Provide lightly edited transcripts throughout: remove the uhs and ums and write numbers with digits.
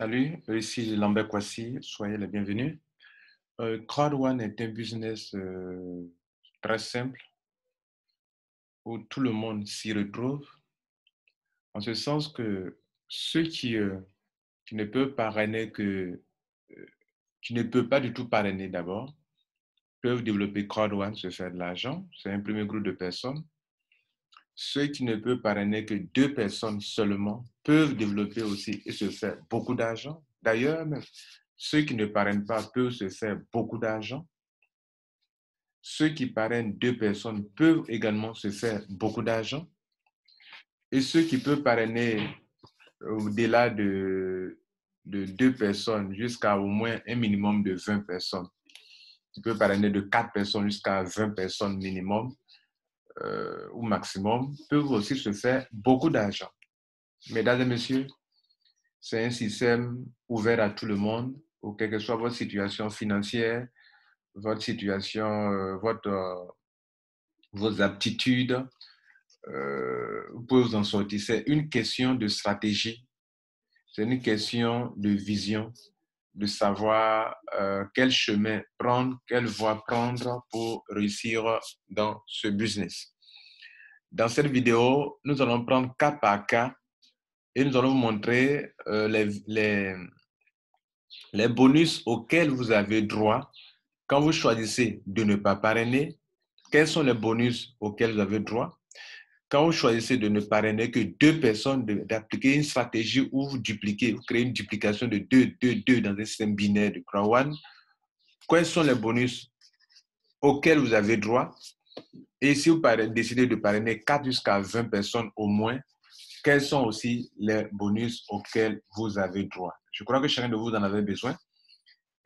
Salut, ici Lambert Kwasi, soyez les bienvenus. Crowd1 est un business très simple où tout le monde s'y retrouve, en ce sens que ceux qui ne peuvent parrainer qui ne peuvent pas du tout parrainer d'abord, peuvent développer Crowd1, se faire de l'argent. C'est un premier groupe de personnes. Ceux qui ne peuvent parrainer que 2 personnes seulement peuvent développer aussi et se faire beaucoup d'argent. D'ailleurs, même ceux qui ne parrainent pas peuvent se faire beaucoup d'argent. Ceux qui parrainent 2 personnes peuvent également se faire beaucoup d'argent. Et ceux qui peuvent parrainer au-delà de 2 personnes jusqu'à au moins un minimum de 20 personnes, qui peuvent parrainer de 4 personnes jusqu'à 20 personnes minimum ou maximum, peuvent aussi se faire beaucoup d'argent. Mesdames et messieurs, c'est un système ouvert à tout le monde, ou quelle que soit votre situation financière, votre situation, vos aptitudes, vous pouvez vous en sortir. C'est une question de stratégie, c'est une question de vision, de savoir quel chemin prendre, quelle voie prendre pour réussir dans ce business. Dans cette vidéo, nous allons prendre cas par cas et nous allons vous montrer les bonus auxquels vous avez droit quand vous choisissez de ne pas parrainer. Quels sont les bonus auxquels vous avez droit? Quand vous choisissez de ne parrainer que 2 personnes, d'appliquer une stratégie où vous dupliquez, vous créez une duplication de 2 dans un système binaire de Crowd1, quels sont les bonus auxquels vous avez droit? Et si vous décidez de parrainer 4 jusqu'à 20 personnes au moins, quels sont aussi les bonus auxquels vous avez droit? Je crois que chacun de vous en avait besoin.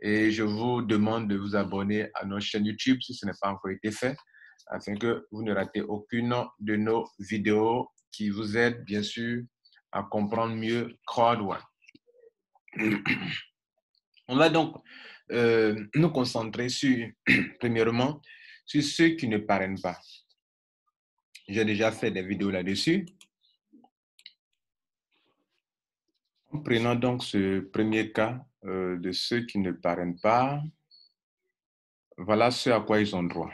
Et je vous demande de vous abonner à notre chaîne YouTube si ce n'est pas encore été fait, afin que vous ne ratez aucune de nos vidéos qui vous aident, bien sûr, à comprendre mieux Crowd1. On va donc nous concentrer sur, premièrement, sur ceux qui ne parrainent pas. J'ai déjà fait des vidéos là-dessus. En prenant donc ce premier cas de ceux qui ne parrainent pas, voilà ce à quoi ils ont droit.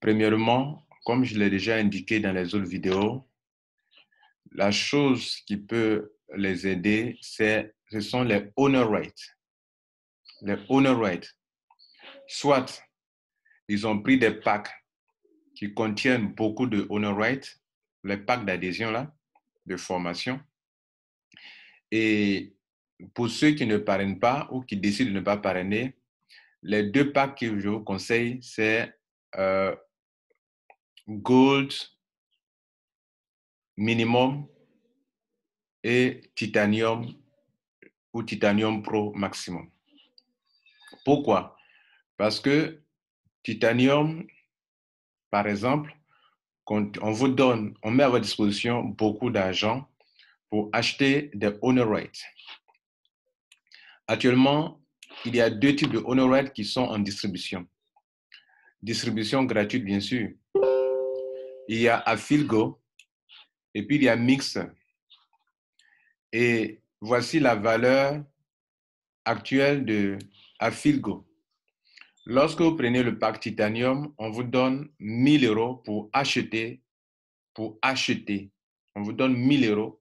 Premièrement, comme je l'ai déjà indiqué dans les autres vidéos, la chose qui peut les aider, ce sont les honor rates. Les honor rates. Soit ils ont pris des packs qui contiennent beaucoup de honor rates, les packs d'adhésion là, de formation. Et pour ceux qui ne parrainent pas ou qui décident de ne pas parrainer, les 2 packs que je vous conseille, c'est Gold Minimum et Titanium ou Titanium Pro Maximum. Pourquoi? Parce que Titanium, par exemple, on vous donne, on met à votre disposition beaucoup d'argent pour acheter des honor rates. Actuellement, il y a 2 types de honor rates qui sont en distribution. Distribution gratuite, bien sûr. Il y a Affilgo et puis il y a Mix. Et voici la valeur actuelle de Affilgo. Lorsque vous prenez le pack Titanium, on vous donne 1 000 € pour acheter. On vous donne 1 000 €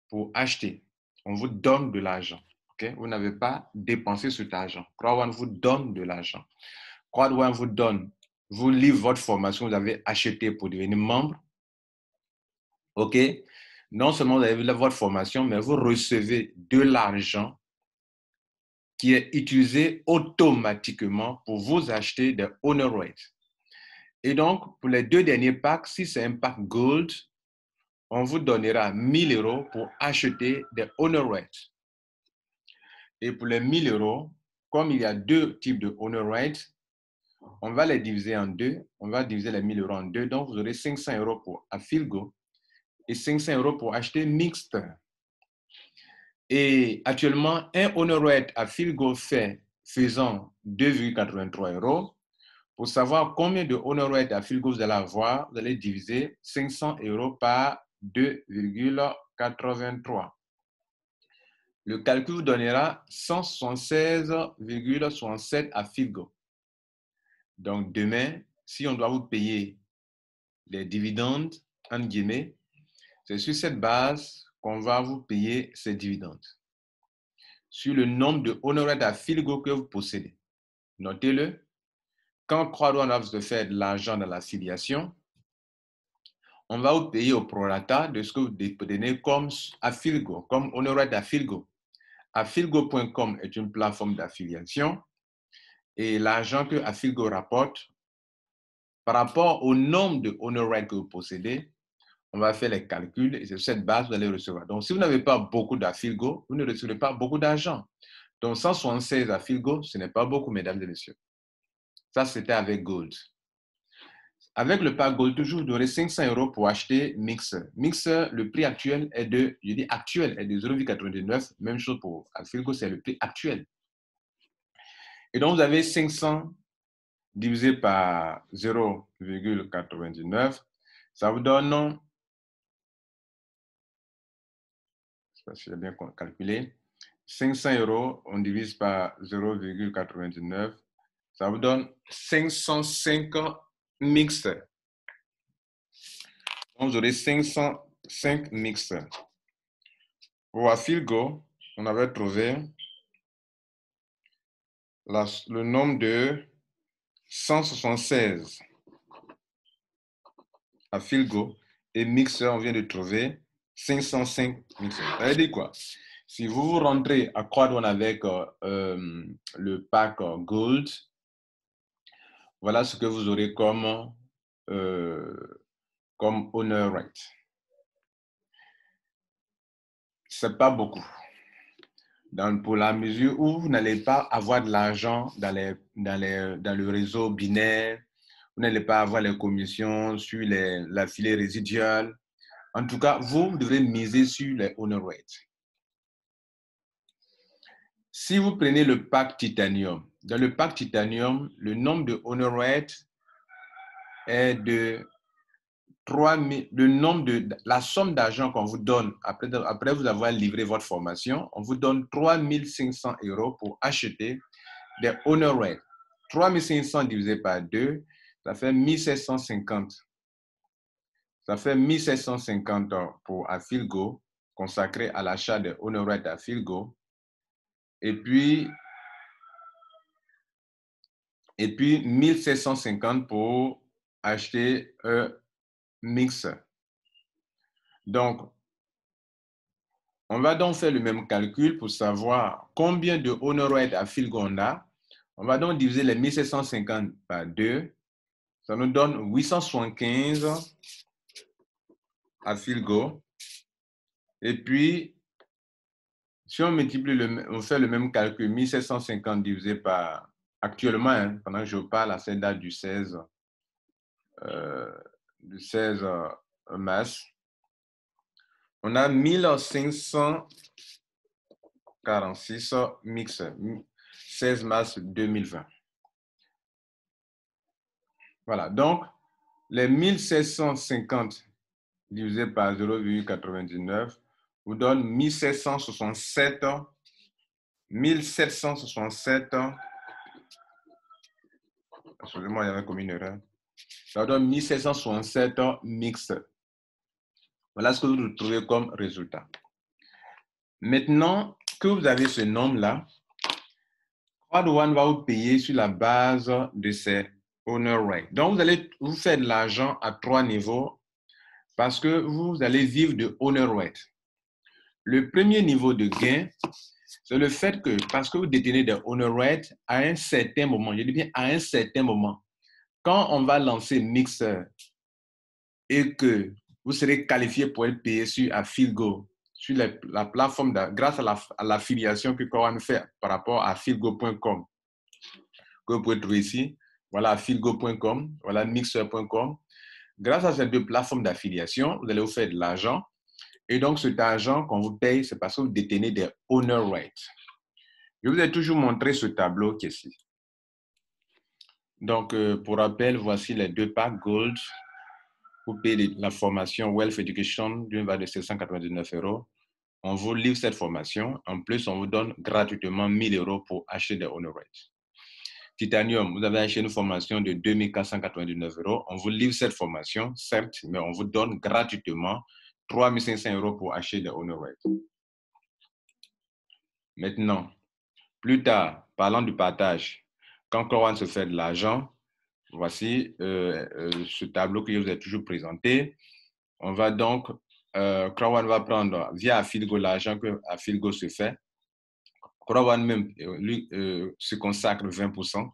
pour acheter. On vous donne de l'argent. Okay? Vous n'avez pas dépensé cet argent. Crowd1 vous donne de l'argent. Crowd1 vous livre votre formation, vous avez acheté pour devenir membre. OK? Non seulement vous avez votre formation, mais vous recevez de l'argent qui est utilisé automatiquement pour vous acheter des honor rates. Et donc, pour les 2 derniers packs, si c'est un pack Gold, on vous donnera 1 000 € pour acheter des honor rates. Et pour les 1 000 €, comme il y a 2 types de honor rates, on va les diviser en 2. On va diviser les 1 000 € en 2. Donc, vous aurez 500 € pour Affilgo et 500 € pour acheter Mixed. Et actuellement, un honor rate Affilgo faisant 2,83 €. Pour savoir combien de honor rate Affilgo vous allez avoir, vous allez diviser 500 € par 2,83. le calcul vous donnera 176,67 à Filgo. Donc, demain, si on doit vous payer les dividendes, entre guillemets, c'est sur cette base qu'on va vous payer ces dividendes. Sur le nombre de honoraires à Filgo que vous possédez. Notez-le. Quand CroixOne va vous faire de l'argent dans l'affiliation, on va vous payer au prorata de ce que vous détenez comme Affilgo, comme honoraire d'Affilgo. Affilgo.com est une plateforme d'affiliation et l'argent que Affilgo rapporte par rapport au nombre de honoraires que vous possédez, on va faire les calculs et c'est sur cette base que vous allez recevoir. Donc, si vous n'avez pas beaucoup d'Affilgo, vous ne recevrez pas beaucoup d'argent. Donc, 176 Affilgo, ce n'est pas beaucoup, mesdames et messieurs. Ça, c'était avec Gold. Avec le pack Gold, toujours, vous aurez 500 € pour acheter Mixer. Mixer, le prix actuel est de, je dis actuel, est de 0,89. Même chose pour Affilgo, c'est le prix actuel. Et donc, vous avez 500 divisé par 0,99. Ça vous donne, je ne sais pas si j'ai bien calculé, 500 €, on divise par 0,99. Ça vous donne 505 Mixer. Donc, vous aurez 505 Mixer. Pour Affilgo, on avait trouvé le nombre de 176 Affilgo et Mixer, on vient de trouver 505 Mixer. Ça veut dire quoi? Si vous rentrez à CroixOne avec le pack Gold, voilà ce que vous aurez comme honor rate. C'est pas beaucoup. Pour la mesure où vous n'allez pas avoir de l'argent dans le réseau binaire, vous n'allez pas avoir les commissions sur la filée résiduale. En tout cas, vous devrez miser sur les honor rates. Si vous prenez le pack Titanium, dans le pack Titanium, le nombre de honor rates est de 3000, la somme d'argent qu'on vous donne après vous avoir livré votre formation, on vous donne 3500 € pour acheter des honor rates. 3500 divisé par 2, ça fait 1750. Ça fait 1750 pour Affilgo, consacré à l'achat des honor rates d'Affilgo. Et puis 1750 pour acheter un Mixer. Donc, on va donc faire le même calcul pour savoir combien de honor rates Affilgo on a. On va donc diviser les 1750 par 2. Ça nous donne 875 Affilgo. Et puis, si on multiplie, on fait le même calcul, 1750 divisé par, actuellement, pendant que je parle, à cette date du 16 mars, on a 1546 Mixer, 16 mars 2020. Voilà, donc les 1750 divisé par 0,99 vous donne 1767, excusez-moi, il y avait comme une erreur. Ça vous donne 1767 Mixer. Voilà ce que vous trouvez comme résultat. Maintenant que vous avez ce nombre-là, CroixOne va vous payer sur la base de ces honor rates. Donc, vous allez vous faire de l'argent à 3 niveaux parce que vous allez vivre de honor rate. Le premier niveau de gain, c'est le fait que, parce que vous détenez des honor rates, à un certain moment, je dis bien à un certain moment, quand on va lancer Mixer et que vous serez qualifié pour être payé sur Affilgo, sur la plateforme, grâce à l'affiliation que CroixOne fait par rapport à Affilgo.com, que vous pouvez trouver ici. Voilà, Affilgo.com, voilà, Mixer.com. Grâce à ces deux plateformes d'affiliation, vous allez vous faire de l'argent. Et donc, cet argent qu'on vous paye, c'est parce que vous détenez des honor rates. Je vous ai toujours montré ce tableau qui est ici. Donc, pour rappel, voici les deux packs Gold. Vous payez la formation Wealth Education d'une valeur de 799 €. on vous livre cette formation. En plus, on vous donne gratuitement 1 000 € pour acheter des honor rates. Titanium, vous avez acheté une formation de 2 499 €. On vous livre cette formation, certes, mais on vous donne gratuitement 3 500 € pour acheter des honor rates. Maintenant, plus tard, parlant du partage, quand Chlore One se fait de l'argent, voici ce tableau que je vous ai toujours présenté. On va donc, Chlore One va prendre via Afilgo l'argent que Afilgo se fait. Chlore One même, lui, se consacre 20%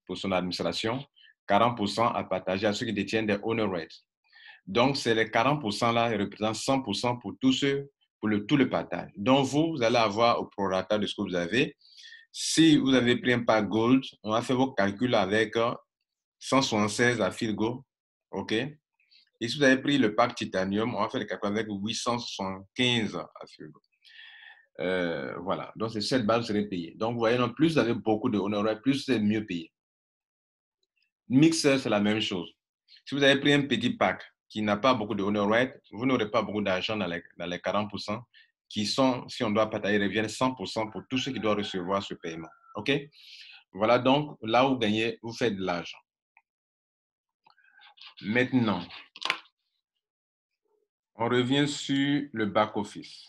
pour son administration, 40% à partager à ceux qui détiennent des honor rates. Donc, c'est les 40% là, ils représentent 100% pour tous ceux, pour tout le partage. Donc, vous allez avoir au prorata de ce que vous avez. Si vous avez pris un pack gold, on va faire vos calculs avec 176 à Filgo, OK? Et si vous avez pris le pack titanium, on va faire les calculs avec 875 à Filgo. Voilà, donc c'est cette base que vous serez payé. Donc, vous voyez, non, plus vous avez beaucoup de honoraires, plus c'est mieux payé. Mixer, c'est la même chose. Si vous avez pris un petit pack qui n'a pas beaucoup de honor rate, vous n'aurez pas beaucoup d'argent dans les 40% qui sont, si on doit partager, reviennent 100% pour tous ceux qui doivent recevoir ce paiement. OK? Voilà donc là où vous gagnez, vous faites de l'argent. Maintenant, on revient sur le back-office.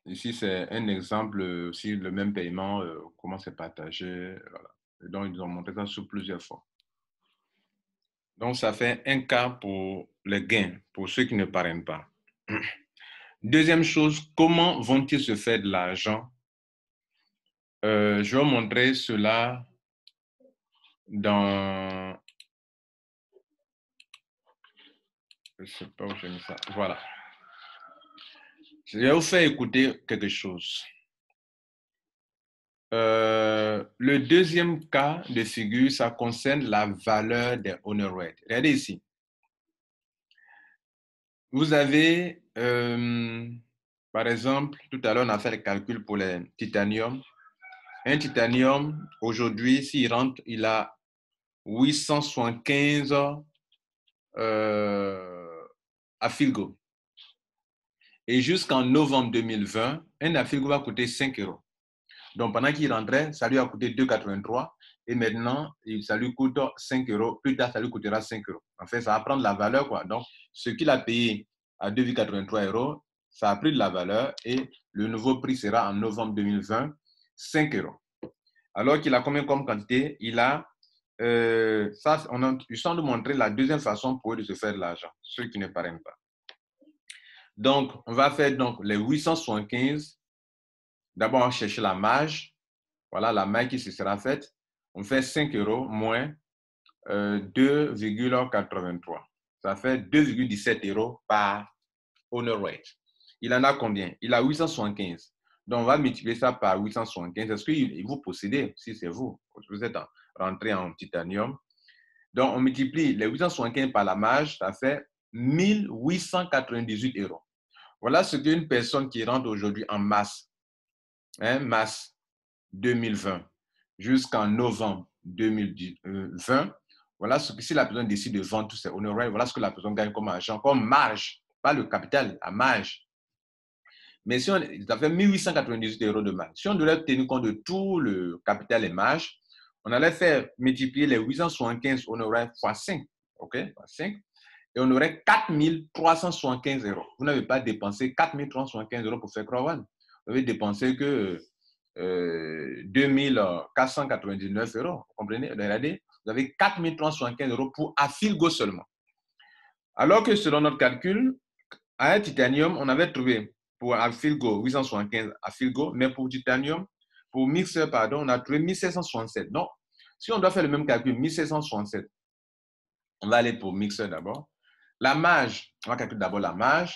Ici, c'est un exemple aussi, le même paiement, comment c'est partagé. Voilà. Et donc, ils ont montré ça sur plusieurs fois. Donc, ça fait un cas pour les gains, pour ceux qui ne parrainent pas. Deuxième chose, comment vont-ils se faire de l'argent? Je vais vous montrer cela dans... Je ne sais pas où j'ai mis ça. Voilà. Je vais vous faire écouter quelque chose. Le deuxième cas de figure, ça concerne la valeur des honor rates. Regardez ici. Vous avez, par exemple, tout à l'heure, on a fait le calcul pour les titanium. Un titanium, aujourd'hui, s'il rentre, il a 875 à Filgo. Et jusqu'en novembre 2020, un Afilgo va coûter 5 €. Donc, pendant qu'il rentrait, ça lui a coûté 2,83 €. Et maintenant, ça lui coûte 5 €. Plus tard, ça lui coûtera 5 €. En fait, ça va prendre la valeur, quoi. Donc, ce qu'il a payé à 2,83 €, ça a pris de la valeur. Et le nouveau prix sera en novembre 2020, 5 €. Alors qu'il a combien comme quantité? Il a, ça, je sens de montrer la deuxième façon pour eux de se faire de l'argent, ceux qui ne parrainent pas. Donc, on va faire donc les 875. D'abord, on va chercher la marge. Voilà la marge qui se sera faite. On fait 5 € moins 2,83. Ça fait 2,17 € par honor rate. Il en a combien? Il a 875. Donc, on va multiplier ça par 875. Est-ce que vous possédez, si c'est vous, vous êtes rentré en titanium. Donc, on multiplie les 875 par la marge, ça fait 1898 €. Voilà ce qu'une personne qui rentre aujourd'hui en mars, mars 2020 jusqu'en novembre 2020, voilà ce que si la personne décide de vendre tous ses honoraires, voilà ce que la personne gagne comme argent, comme marge, pas le capital, la marge. Mais si on, ça fait 1898 € de marge. Si on devait tenir compte de tout le capital et marge, on allait faire multiplier les 875 honoraires fois 5, OK, fois 5, et on aurait 4 375 €. Vous n'avez pas dépensé 4 375 € pour faire Chlore One. Vous avez dépensé que 2 499 €. Vous comprenez? Regardez, vous avez 4 375 € pour Afilgo seulement. Alors que selon notre calcul, à un titanium, on avait trouvé pour Afilgo 875 Afilgo, mais pour titanium, pour mixer, pardon, on a trouvé 1767. Donc, si on doit faire le même calcul, 1767, on va aller pour mixer d'abord. La marge, on va calculer d'abord la marge.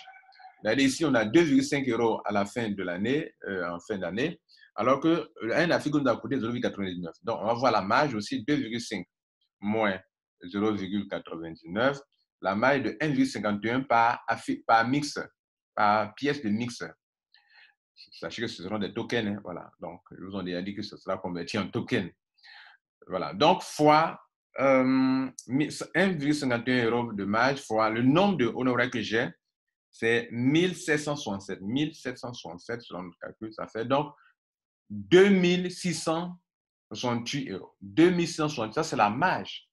Regardez ici, on a 2,5 € à la fin de l'année, en fin d'année, alors qu'un Afilgo nous a coûté 0,99. Donc, on va voir la marge aussi, 2,5 moins 0,99. La marge de 1,51 par mixeur, par pièce de mixeur. Sachez que ce seront des tokens, hein, voilà. Donc, ils vous ont déjà dit que ce sera converti en token. Voilà. Donc, fois 1,51 € de marge fois le nombre de honoraires que j'ai, c'est 1767. 1767 selon le calcul, ça fait donc 2668 €. 2668, ça c'est la marge.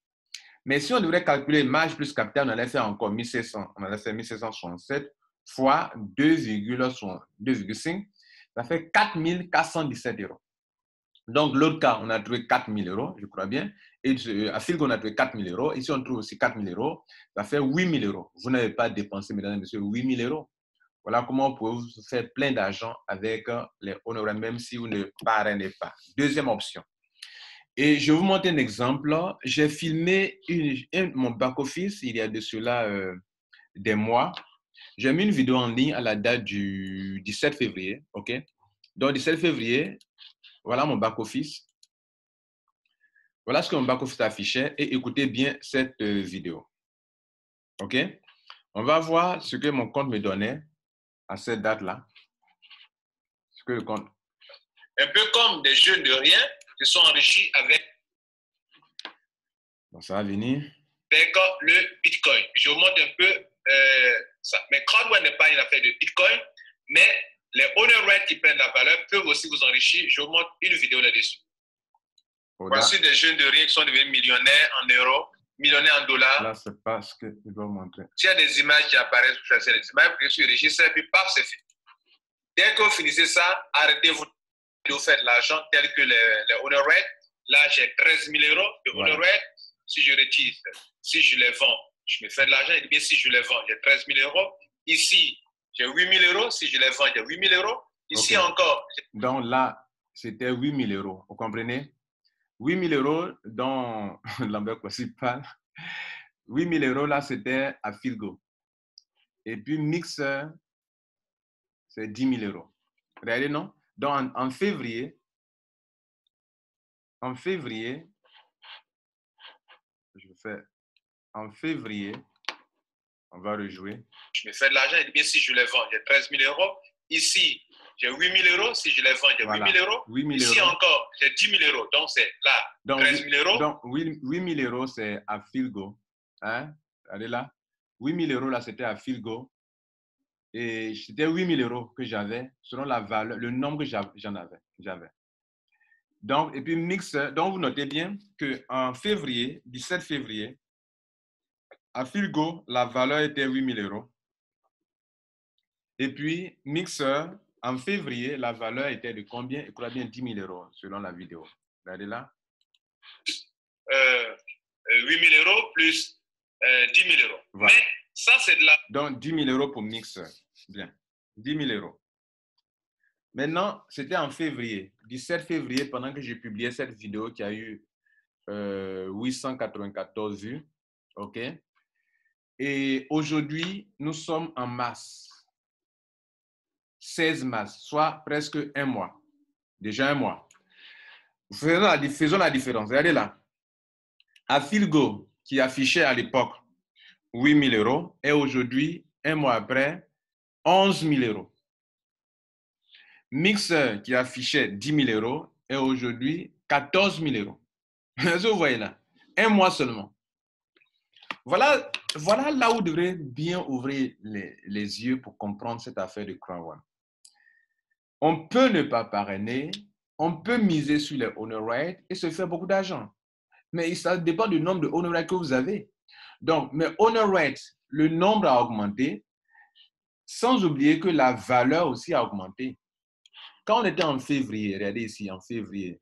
Mais si on devrait calculer marge plus capital, on allait faire encore 1700. On allait faire 1767 fois 2,5. Ça fait 4417 €. Donc, l'autre cas, on a trouvé 4000 €, je crois bien. Et à Filgo, on a trouvé 4000 €. Ici, on trouve aussi 4000 €. Ça fait 8000 €. Vous n'avez pas dépensé, mesdames et messieurs, 8000 €. Voilà comment vous pouvez vous faire plein d'argent avec les honoraires, même si vous ne parrainez pas. Deuxième option. Et je vais vous montrer un exemple. J'ai filmé mon back-office il y a de cela des mois. J'ai mis une vidéo en ligne à la date du 17 février. OK? Donc, 17 février, voilà mon back-office. Voilà ce que mon back-office affichait. Et écoutez bien cette vidéo. OK? On va voir ce que mon compte me donnait à cette date-là. Ce que le compte. Un peu comme des jeunes de rien se sont enrichis avec. Donc, ça va venir. Avec le Bitcoin. Je vous montre un peu ça. Mais CrowdOne n'est pas une affaire de Bitcoin, mais les owner rights qui prennent la valeur peuvent aussi vous enrichir. Je vous montre une vidéo là-dessus. Voici des jeunes de rien qui sont devenus millionnaires en euros, millionnaires en dollars. Là, c'est pas ce qu'il va montrer. S'il y a des images qui apparaissent, vous choisissez les images, vous cliquez sur enregistrer, et puis paf, c'est fait. Dès que vous finissez ça, arrêtez-vous de vous faire de l'argent tel que les owner rights. Là, j'ai 13 000 € de owner rights. Si je retire, si je les vends, je me fais de l'argent. Et bien, si je les vends, j'ai 13 000 €. Ici, j'ai 8 000 €. Si je les vends, j'ai 8 000 €. Ici encore. Donc là, c'était 8 000 €. Vous comprenez? 8 000 € dans Lambert principal. 8 000 € là, c'était à Filgo. Et puis Mixer, c'est 10 000 €. Regardez, non? Donc en février, je fais en février, on va rejouer. Je me fais de l'argent et bien si je les vends, j'ai 13 000 €. Ici, j'ai 8 000 €. Si je les vends, j'ai 8 000 €. 8 000 Ici encore, j'ai 10 000 €. Donc, c'est là, donc, 13 000 €. Donc, 8 000 €, c'est à Filgo. Hein? Allez là. 8 000 € là, c'était à Filgo. Et c'était 8 000 € que j'avais selon la valeur, le nombre que j'avais. Donc, et puis Mixer, donc vous notez bien qu'en février, 17 février, à Filgo, la valeur était 8 000 €. Et puis, Mixer, en février, la valeur était de combien? Il croit bien 10 000 € selon la vidéo. Regardez là. 8 000 € plus 10 000 €. Voilà. Mais ça, c'est de la... Donc, 10 000 € pour Mixer. Bien. 10 000 €. Maintenant, c'était en février. 17 février, pendant que j'ai publié cette vidéo qui a eu 894 vues. OK? Et aujourd'hui, nous sommes en mars. 16 mars, soit presque un mois. Déjà un mois. Faisons la différence. Regardez là. À Filgo, qui affichait à l'époque 8 000 € et aujourd'hui, un mois après, 11 000 €. Mixer, qui affichait 10 000 € et aujourd'hui, 14 000 €. Vous voyez là. Un mois seulement. Voilà là où vous devrez bien ouvrir les yeux pour comprendre cette affaire de CrowdOne. On peut ne pas parrainer, on peut miser sur les owner rights et se faire beaucoup d'argent. Mais ça dépend du nombre de owner rights que vous avez. Donc, mes owner rights, le nombre a augmenté, sans oublier que la valeur aussi a augmenté. Quand on était en février, regardez ici, en février,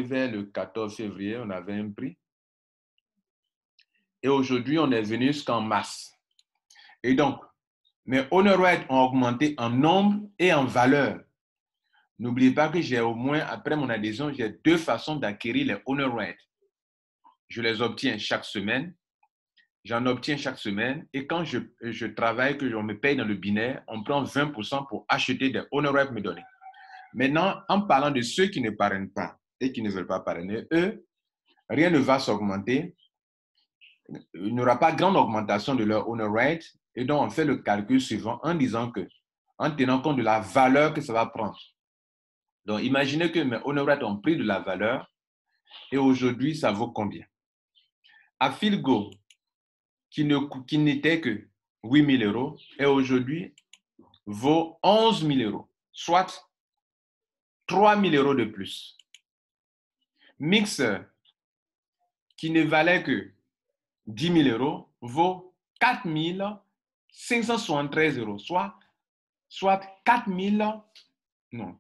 vers le 14 février, on avait un prix. Et aujourd'hui, on est venu jusqu'en mars. Et donc, mes owner rights ont augmenté en nombre et en valeur. N'oubliez pas que j'ai au moins, après mon adhésion, j'ai 2 façons d'acquérir les owner rights. Je les obtiens chaque semaine. J'en obtiens chaque semaine. Et quand je travaille, que on me paye dans le binaire, on prend 20% pour acheter des owner rights me donner. Maintenant, en parlant de ceux qui ne parrainent pas et qui ne veulent pas parrainer, eux, rien ne va s'augmenter. Il n'y aura pas grande augmentation de leur owner rights. Et donc, on fait le calcul suivant en disant que, en tenant compte de la valeur que ça va prendre. Donc, imaginez que mes honoraires ont pris de la valeur et aujourd'hui, ça vaut combien? À Filgo, qui n'était que 8 000 euros et aujourd'hui vaut 11 000 euros, soit 3 000 euros de plus. Mixer, qui ne valait que 10 000 euros, vaut 4 573 euros, soit 4 000, non,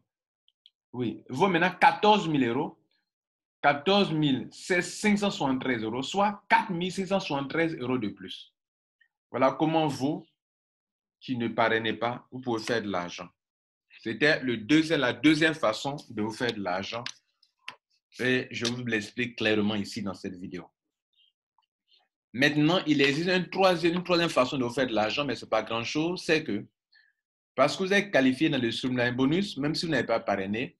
oui, vaut maintenant 14 000 euros, 14 573 euros, soit 4 573 euros de plus. Voilà comment vous, qui ne parrainez pas, vous pouvez faire de l'argent. C'était la deuxième façon de vous faire de l'argent et je vous l'explique clairement ici dans cette vidéo. Maintenant, il existe une troisième façon de vous faire de l'argent, mais ce n'est pas grand-chose, c'est que parce que vous êtes qualifié dans le Streamline Bonus, même si vous n'avez pas parrainé,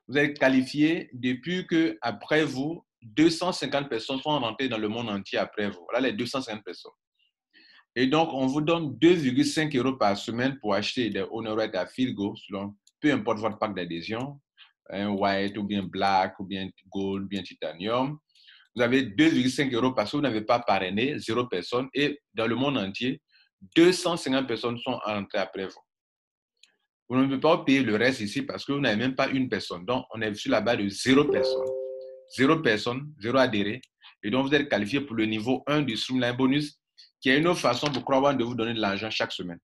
vous êtes qualifié depuis que, après vous, 250 personnes sont rentrées dans le monde entier après vous. Voilà les 250 personnes. Et donc, on vous donne 2,5 euros par semaine pour acheter des honoraires à Filgo, peu importe votre pack d'adhésion, un white ou bien black ou bien gold ou bien titanium. Vous avez 2,5 euros parce que vous n'avez pas parrainé 0 personne et dans le monde entier, 250 personnes sont entrées après vous. Vous ne pouvez pas payer le reste ici parce que vous n'avez même pas une personne. Donc, on est sur la base de 0 personne. 0 personne, 0 adhéré. Et donc, vous êtes qualifié pour le niveau 1 du Streamline Bonus, qui est une autre façon pour Crowdone de vous donner de l'argent chaque semaine.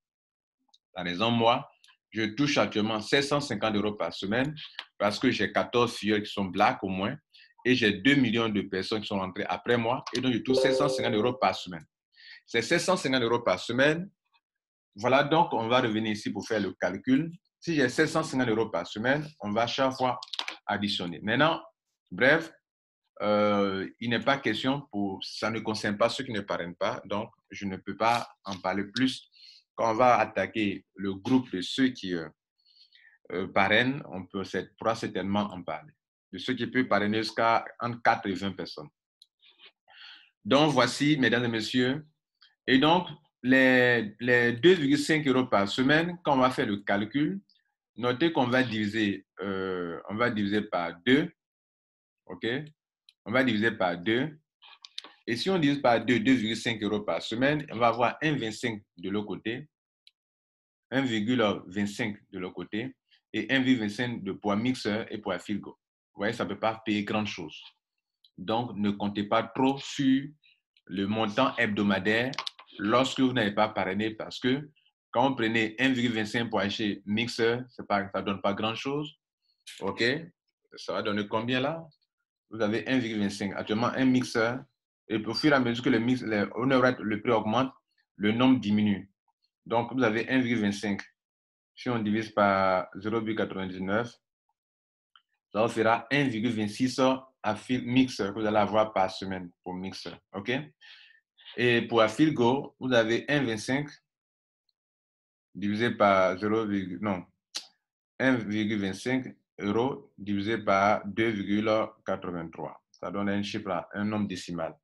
Par exemple, moi, je touche actuellement 750 euros par semaine parce que j'ai 14 filles qui sont black au moins et j'ai 2 millions de personnes qui sont rentrées après moi et donc je touche 750 euros par semaine. C'est 750 euros par semaine. Voilà, donc on va revenir ici pour faire le calcul. Si j'ai 750 euros par semaine, on va chaque fois additionner. Maintenant, bref, il n'est pas question ça ne concerne pas ceux qui ne parrainent pas, donc je ne peux pas en parler plus. Quand on va attaquer le groupe de ceux qui parrainent, on pourra certainement en parler. De ceux qui peuvent parrainer jusqu'à entre 4 et 20 personnes. Donc voici, mesdames et messieurs, et donc les 2,5 euros par semaine, quand on va faire le calcul, notez qu'on va diviser, par 2, ok? On va diviser par 2. Et si on divise par 2, 2,5 euros par semaine, on va avoir 1,25 de l'autre côté, 1,25 de l'autre côté et 1,25 de poids mixeur et poids Filgo. Vous voyez, ça ne peut pas payer grand chose. Donc, ne comptez pas trop sur le montant hebdomadaire lorsque vous n'avez pas parrainé parce que quand vous prenez 1,25 pour acheter mixeur, ça ne donne pas grand chose. OK? Ça va donner combien là? Vous avez 1,25. Actuellement, un mixeur. Et au fur et à mesure que le prix augmente, le nombre diminue. Donc, vous avez 1,25. Si on divise par 0,99, ça vous fera 1,26 à mixeur que vous allez avoir par semaine pour mixeur. OK? Et pour Filgo, vous avez 1,25 divisé par 1,25 euros divisé par 2,83. Ça donne un chiffre, un nombre décimal.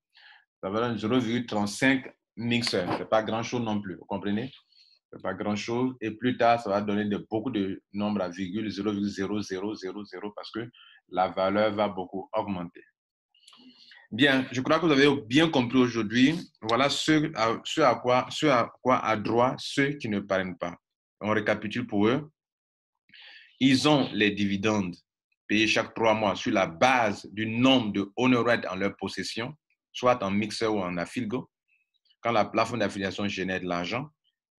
Ça va donner 0,35 mixeurs. Ce n'est pas grand-chose non plus, vous comprenez? Ce n'est pas grand-chose. Et plus tard, ça va donner beaucoup de nombres à virgule 0,0000 parce que la valeur va beaucoup augmenter. Bien, je crois que vous avez bien compris aujourd'hui. Voilà ce à quoi a droit ceux qui ne parrainent pas. On récapitule pour eux. Ils ont les dividendes payés chaque 3 mois sur la base du nombre de honoraires en leur possession, soit en mixeur ou en affiligo, quand la plafond d'affiliation génère de l'argent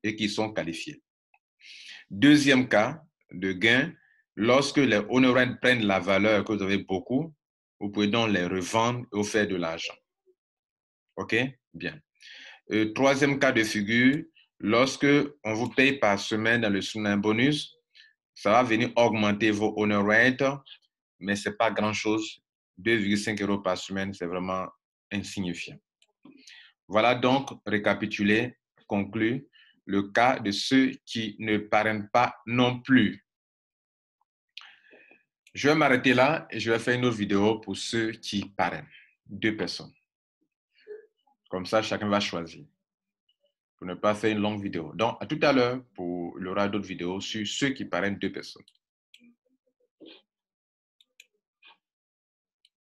et qu'ils sont qualifiés. Deuxième cas de gain, lorsque les honoraires prennent la valeur que vous avez beaucoup, vous pouvez donc les revendre et vous faire de l'argent. OK? Bien. Troisième cas de figure, lorsque on vous paye par semaine dans le Streamline Bonus, ça va venir augmenter vos honoraires, mais ce n'est pas grand-chose. 2,5 euros par semaine, c'est vraiment insignifiant. Voilà donc, récapitulé, conclu, le cas de ceux qui ne parrainent pas non plus. Je vais m'arrêter là et je vais faire une autre vidéo pour ceux qui parrainent. 2 personnes. Comme ça, chacun va choisir. Pour ne pas faire une longue vidéo. Donc, à tout à l'heure, il y aura d'autres vidéos sur ceux qui parrainent 2 personnes.